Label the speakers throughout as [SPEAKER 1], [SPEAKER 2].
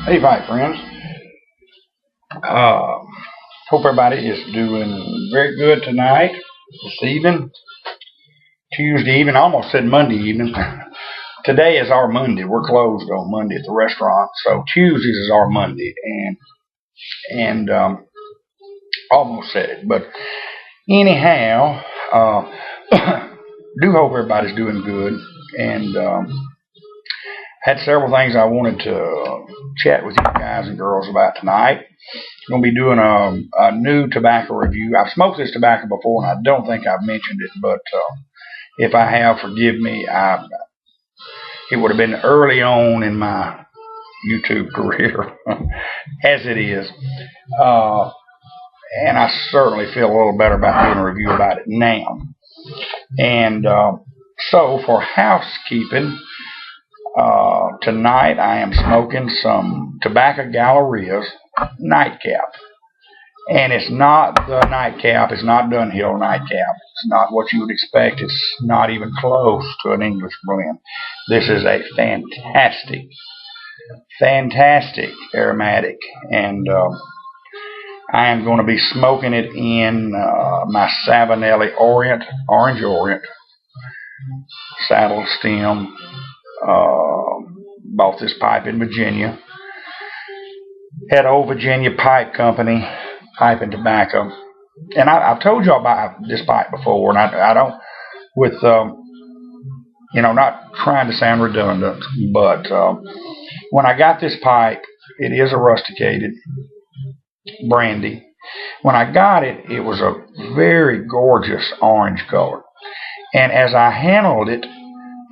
[SPEAKER 1] Hey, Fight friends. Hope everybody is doing very good tonight, this evening, Tuesday evening. I almost said Monday evening. Today is our Monday. We're closed on Monday at the restaurant, so Tuesdays is our Monday, and almost said it. But anyhow, do hope everybody's doing good, and had several things I wanted to chat with you guys and girls about tonight. I'm going to be doing a new tobacco review. I've smoked this tobacco before, and I don't think I've mentioned it, but if I have, forgive me. It would have been early on in my YouTube career, as it is. And I certainly feel a little better about doing a review about it now. And so for housekeeping, tonight I am smoking some Tobacco Galleria's NIGHTCAP. And it's not the NIGHTCAP, it's not Dunhill NIGHTCAP. It's not what you would expect. It's not even close to an English blend. This is a fantastic aromatic. And I am going to be smoking it in my Savinelli Orange Orient saddle stem. Bought this pipe in Virginia. Had Old Virginia Pipe Company, pipe and tobacco. And I've told y'all about this pipe before, and I don't, with, not trying to sound redundant, but when I got this pipe, it is a rusticated brandy. When I got it, it was a very gorgeous orange color. And as I handled it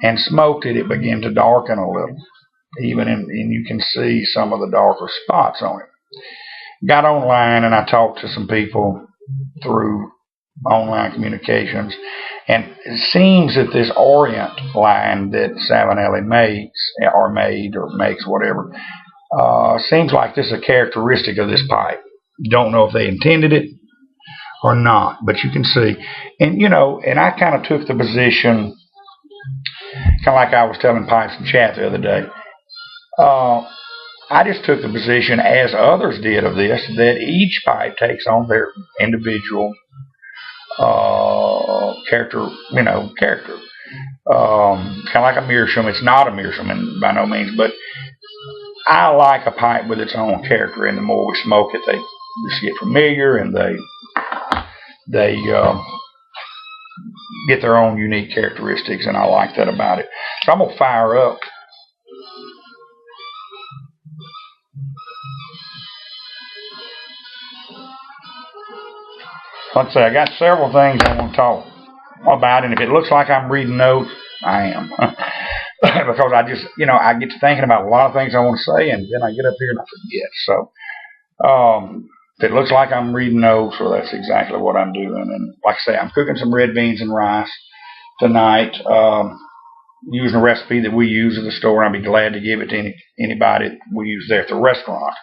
[SPEAKER 1] and smoked it, it began to darken a little. And you can see some of the darker spots on it. Got online and I talked to some people through online communications, and it seems that this Orient line that Savinelli makes, whatever, seems like this is a characteristic of this pipe. Don't know if they intended it or not, but you can see. And and I kind of took the position, kind of like I was telling Pipes in chat the other day. I just took the position, as others did of this, that each pipe takes on their individual character. Kind of like a meerschaum. It's not a meerschaum by no means, but I like a pipe with its own character, and the more we smoke it, they just get familiar, and they get their own unique characteristics, and I like that about it. So I'm gonna fire up. Let's say I got several things I want to talk about, and if it looks like I'm reading notes, I am. Because I just, I get to thinking about a lot of things I want to say, and then I get up here and I forget. So, if it looks like I'm reading notes, well, that's exactly what I'm doing. And like I say, I'm cooking some red beans and rice tonight, using a recipe that we use at the store. I'll be glad to give it to anybody that we use there at the restaurant.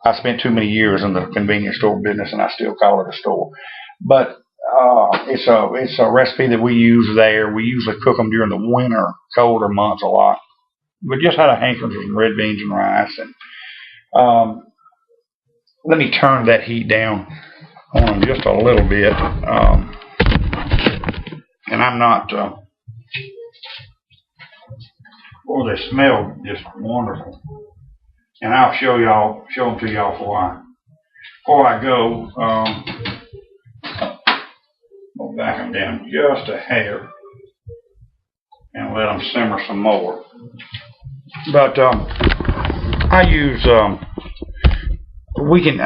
[SPEAKER 1] I spent too many years in the convenience store business, and I still call it a store. But it's a recipe that we use there. We usually cook them during the winter, colder months a lot. We just had a hankering for some red beans and rice. And let me turn that heat down on them just a little bit. And I'm not. Oh, they smell just wonderful. And I'll show them to y'all before I go. We'll back them down just a hair and let them simmer some more. But I use I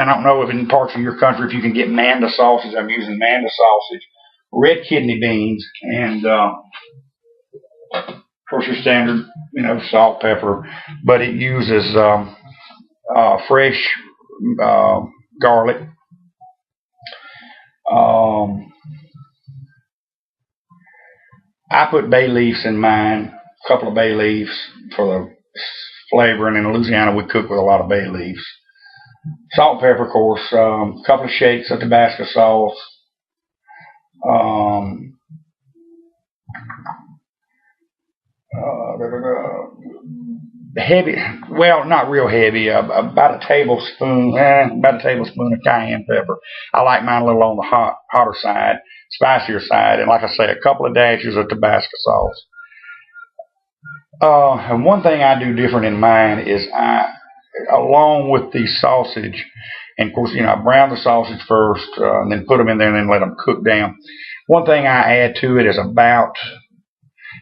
[SPEAKER 1] don't know if in parts of your country if you can get Manda sausage. I'm using Manda sausage, red kidney beans, and of course your standard, salt, pepper, but it uses fresh garlic, I put bay leaves in mine, a couple of bay leaves for the flavor, and in Louisiana we cook with a lot of bay leaves. Salt, pepper, of course, a couple of shakes of Tabasco sauce, heavy, well, not real heavy, about a tablespoon of cayenne pepper. I like mine a little on the hotter side, spicier side, and like I say, a couple of dashes of Tabasco sauce. And one thing I do different in mine is along with the sausage, and of course, I brown the sausage first, and then put them in there and then let them cook down. One thing I add to it is about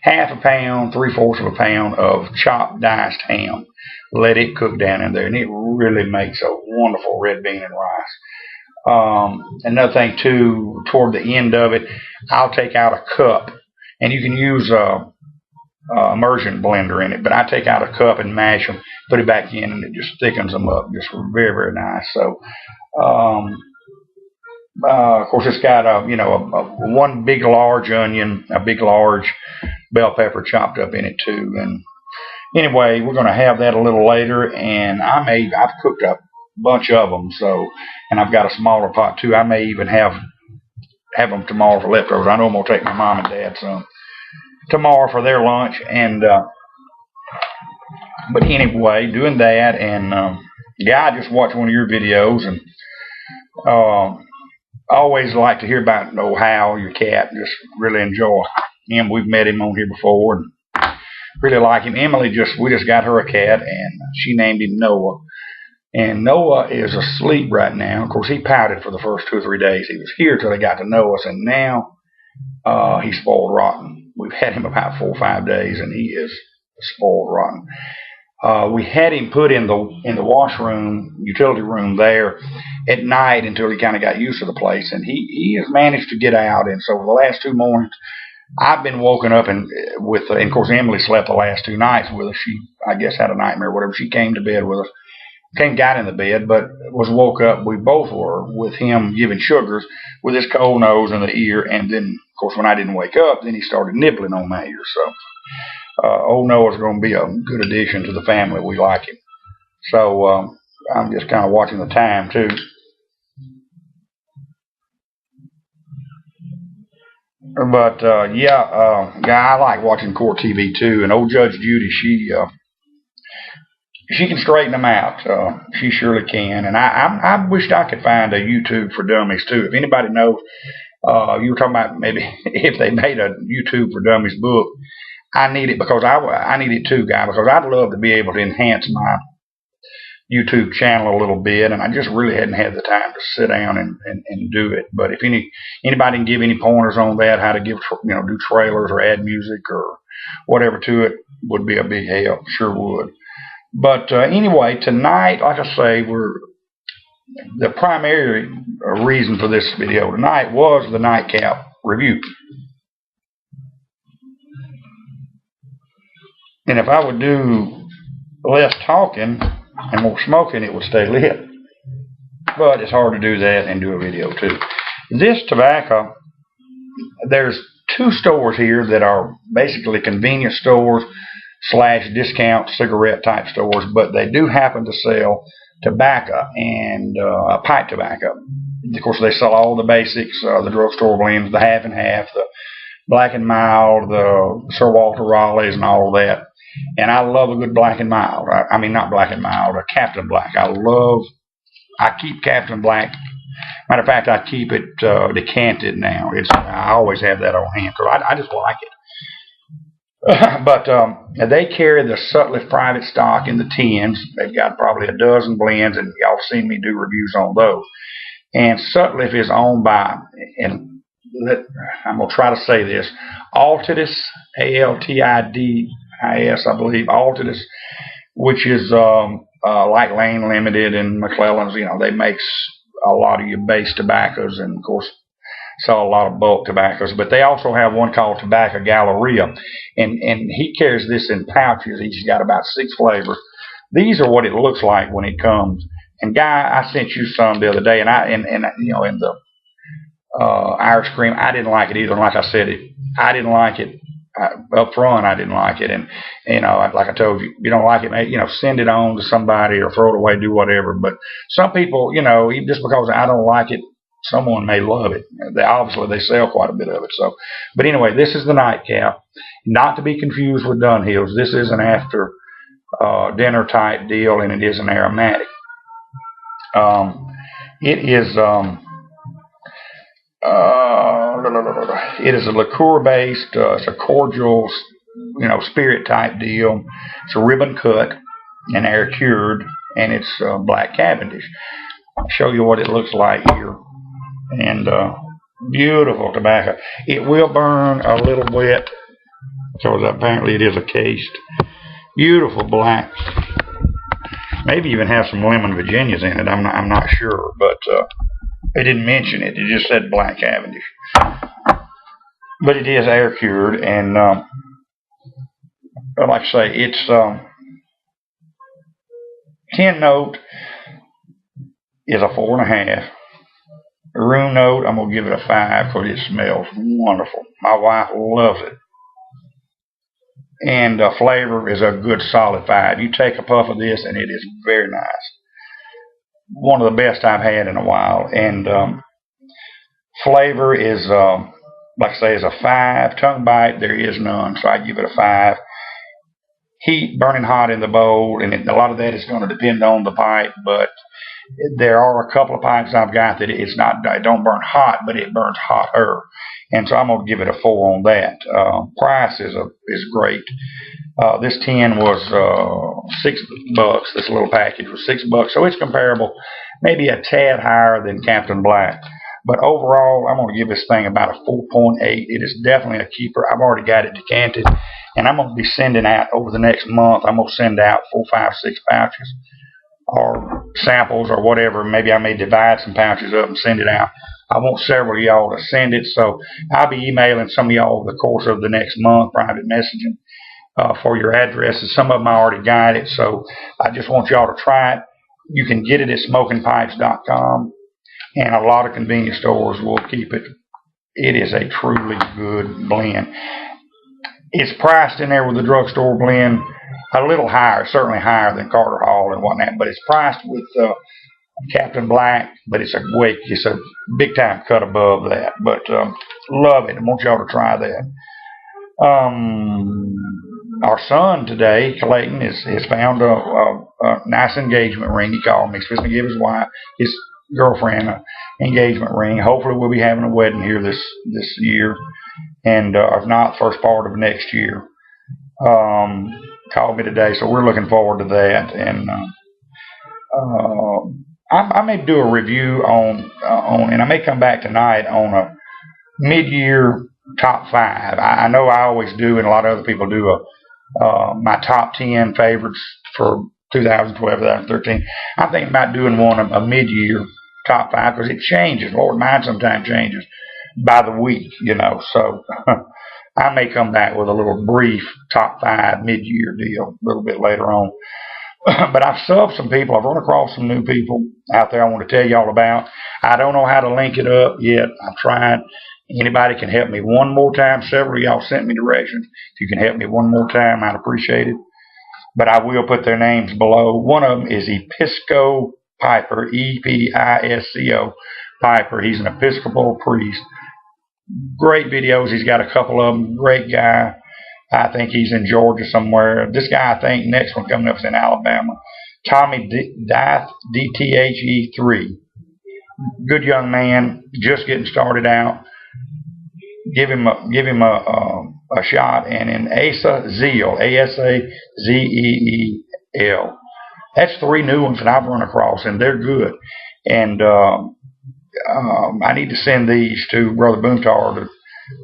[SPEAKER 1] half a pound, 3/4 of a pound of chopped diced ham. Let it cook down in there, and it really makes a wonderful red bean and rice. Another thing too, toward the end of it, I'll take out a cup, and you can use immersion blender in it, but I take out a cup and mash them, put it back in, and it just thickens them up, just very, very nice. So, of course, it's got one big large onion, a big large bell pepper chopped up in it too. And anyway, we're going to have that a little later, and I've cooked up a bunch of them, so, and I've got a smaller pot too. I may even have them tomorrow for leftovers. I know I'm going to take my mom and dad some tomorrow for their lunch, and but anyway, doing that, and I just watched one of your videos, and I always like to hear about Hal, your cat. Just really enjoy him. We've met him on here before, and really like him. Emily we just got her a cat, and she named him Noah. And Noah is asleep right now. Of course, he pouted for the first 2 or 3 days he was here till they got to know us, and now he's spoiled rotten. We've had him about 4 or 5 days, and he is spoiled rotten. We had him put in the washroom, utility room there at night until he kind of got used to the place, and he has managed to get out. And so for the last 2 mornings, I've been woken up and of course Emily slept the last 2 nights with us. She, I guess, had a nightmare or whatever. She came to bed with us. Got in the bed, but was woke up. We both were, with him giving sugars with his cold nose in the ear, and then, of course, when I didn't wake up, then he started nibbling on my ear. So, old Noah's going to be a good addition to the family. We like him. So, I'm just kind of watching the time, too. But, I like watching court TV, too, and old Judge Judy, she can straighten them out. She surely can. And I wished I could find a YouTube for Dummies, too. If anybody knows, you were talking about maybe if they made a YouTube for Dummies book, I need it because I need it too, guy, because I'd love to be able to enhance my YouTube channel a little bit, and I just really hadn't had the time to sit down and do it. But if anybody can give any pointers on that, how to do trailers or add music or whatever to it, would be a big help. Sure would. But anyway, tonight, like I say, the primary reason for this video tonight was the Nightcap review. And if I would do less talking and more smoking, it would stay lit. But it's hard to do that and do a video too. This tobacco, there's 2 stores here that are basically convenience stores / discount cigarette type stores, but they do happen to sell tobacco and pipe tobacco. Of course, they sell all the basics, the drugstore blends, the half and half, the Black and Mild, the Sir Walter Raleighs, and all of that. And I love a good Black and Mild. I mean, not Black and Mild, a Captain Black. I keep Captain Black. Matter of fact, I keep it decanted now. I always have that on hand because I just like it. But they carry the Sutliff private stock in the tins. They've got probably a dozen blends, and y'all have seen me do reviews on those. And Sutliff is owned by, and I'm going to try to say this, Altidis, Altidis, I believe, Altidis, which is like Lane Limited and McClellan's. They make a lot of your base tobaccos, and of course sell a lot of bulk tobaccos, but they also have one called Tobacco Galleria, and he carries this in pouches. He's got about 6 flavors. These are what it looks like when it comes. And Guy, I sent you some the other day, and in the Irish Cream, I didn't like it either. And like I said, I didn't like it up front. I didn't like it, and like I told you, you don't like it, send it on to somebody or throw it away, do whatever. But some people, just because I don't like it, someone may love it. They sell quite a bit of it. So, but anyway, this is the Nightcap, not to be confused with Dunhill's. This is an after dinner type deal, and it is an aromatic. It is a liqueur based. It's a cordial, spirit type deal. It's a ribbon cut and air cured, and it's black Cavendish. I'll show you what it looks like here. And beautiful tobacco. It will burn a little bit because apparently it is a cased. Beautiful black. Maybe even have some lemon Virginias in it. I'm not sure, but they didn't mention it. It just said black Cavendish. But it is air cured, and like I say, it's 10 note is a 4.5. Room note, I'm gonna give it a 5 because it smells wonderful. My wife loves it. And flavor is a good solid 5. You take a puff of this and it is very nice. One of the best I've had in a while. And flavor is, like I say, is a 5. Tongue bite, there is none, so I give it a 5. Heat, burning hot in the bowl, and a lot of that is going to depend on the pipe, but there are a couple of pipes I've got that it don't burn hot, but it burns hotter. And so I'm going to give it a 4 on that. Price is great. This tin was $6. This little package was $6, so it's comparable, maybe a tad higher than Captain Black. But overall, I'm going to give this thing about a 4.8. It is definitely a keeper. I've already got it decanted, and I'm going to be sending out over the next month. I'm going to send out 4, 5, 6 pouches or samples or whatever. Maybe I may divide some pouches up and send it out. I want several of y'all to send it, so I'll be emailing some of y'all over the course of the next month, private messaging for your addresses. Some of them I already got it, so I just want y'all to try it. You can get it at smokingpipes.com, and a lot of convenience stores will keep it. It is a truly good blend. It's priced in there with the drugstore blend a little higher, certainly higher than Carter Hall and whatnot, but it's priced with Captain Black, but it's a big time cut above that. But love it. I want y'all to try that. Our son today, Clayton, has found a nice engagement ring. He called me. He's supposed to give his wife, his girlfriend, an engagement ring. Hopefully we'll be having a wedding here this year, and if not, first part of next year. Called me today, so we're looking forward to that. And I may do a review on, and I may come back tonight on a mid-year top 5. I know I always do, and a lot of other people do my top 10 favorites for 2012, 2013. I'm thinking about doing one a mid-year top 5 because it changes. Lord, mine sometimes changes by the week, So I may come back with a little brief top 5 mid-year deal a little bit later on. But I've subbed some people. I've run across some new people out there I want to tell you all about. I don't know how to link it up yet. I've tried. Anybody can help me one more time. Several of y'all sent me directions. If you can help me one more time, I'd appreciate it. But I will put their names below. One of them is Episcopiper, E-P-I-S-C-O, Piper. He's an Episcopal priest. Great videos. He's got a couple of them. Great guy. I think he's in Georgia somewhere. This guy, I think, next one coming up is in Alabama. Tommy DTHE3. Good young man, just getting started out. Give him a shot. And in asazeel, A-S-A-Z-E-E-L. That's 3 new ones that I've run across, and they're good. And I need to send these to Brother Boontar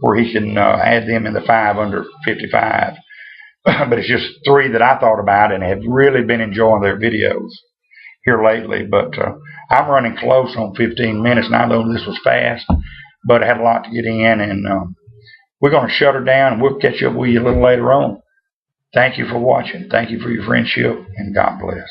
[SPEAKER 1] where he can add them in the 5 under 55. But it's just 3 that I thought about and have really been enjoying their videos here lately. But I'm running close on 15 minutes, and I know this was fast, but I had a lot to get in, and we're going to shut her down, and we'll catch up with you a little later on. Thank you for watching. Thank you for your friendship, and God bless.